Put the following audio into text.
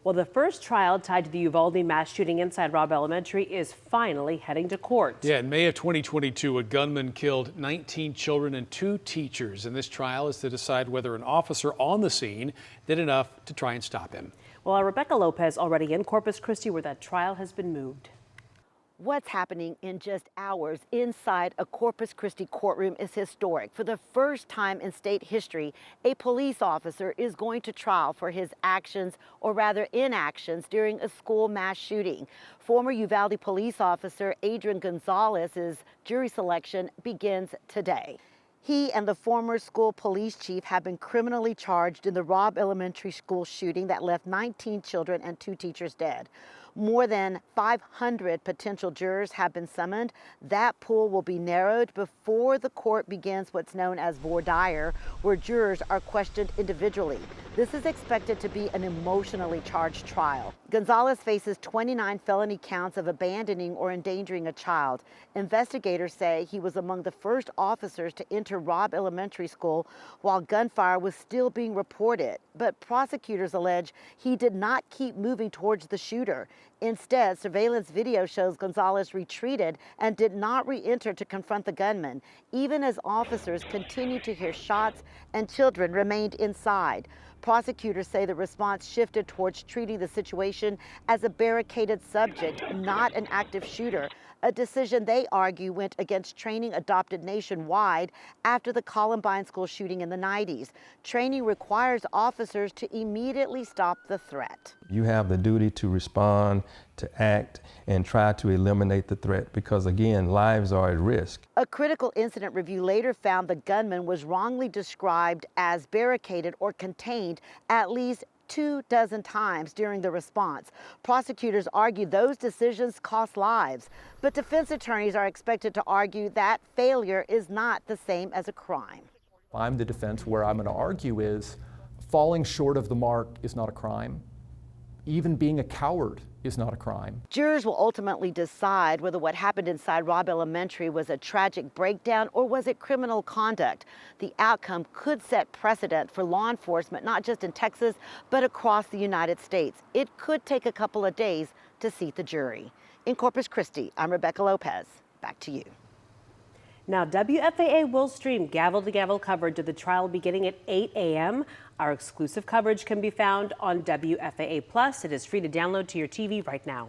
Well, the first trial tied to the Uvalde mass shooting inside Robb Elementary is finally heading to court. Yeah, in May of 2022, a gunman killed 19 children and 2 teachers. And this trial is to decide whether an officer on the scene did enough to try and stop him. Well, our Rebecca Lopez already in Corpus Christi, where that trial has been moved. What's happening in just hours inside a Corpus Christi courtroom is historic. For the first time in state history, a police officer is going to trial for his actions, or rather inactions, during a school mass shooting. Former Uvalde police officer Adrian Gonzalez's jury selection begins today. He and the former school police chief have been criminally charged in the Robb Elementary School shooting that left 19 children and 2 teachers dead. More than 500 potential jurors have been summoned. That pool will be narrowed before the court begins what's known as voir dire, where jurors are questioned individually. This is expected to be an emotionally charged trial. Gonzalez faces 29 felony counts of abandoning or endangering a child. Investigators say he was among the first officers to enter Robb Elementary School while gunfire was still being reported. But prosecutors allege he did not keep moving towards the shooter. Instead, surveillance video shows Gonzalez retreated and did not re-enter to confront the gunman, even as officers continued to hear shots and children remained inside. Prosecutors say the response shifted towards treating the situation as a barricaded subject, not an active shooter, a decision they argue went against training adopted nationwide after the Columbine school shooting in the 90s. Training requires officers to immediately stop the threat. You have the duty to respond, to act, and try to eliminate the threat because, again, lives are at risk. A critical incident review later found the gunman was wrongly described as barricaded or contained at least 24 times during the response. Prosecutors argue those decisions cost lives, but defense attorneys are expected to argue that failure is not the same as a crime. I'm the defense. Where I'm going to argue is falling short of the mark is not a crime. Even being a coward is not a crime. Jurors will ultimately decide whether what happened inside Robb Elementary was a tragic breakdown or was it criminal conduct. The outcome could set precedent for law enforcement, not just in Texas, but across the United States. It could take a couple of days to seat the jury. In Corpus Christi, I'm Rebecca Lopez. Back to you. Now, WFAA will stream gavel-to-gavel coverage of the trial beginning at 8 a.m. Our exclusive coverage can be found on WFAA Plus. It is free to download to your TV right now.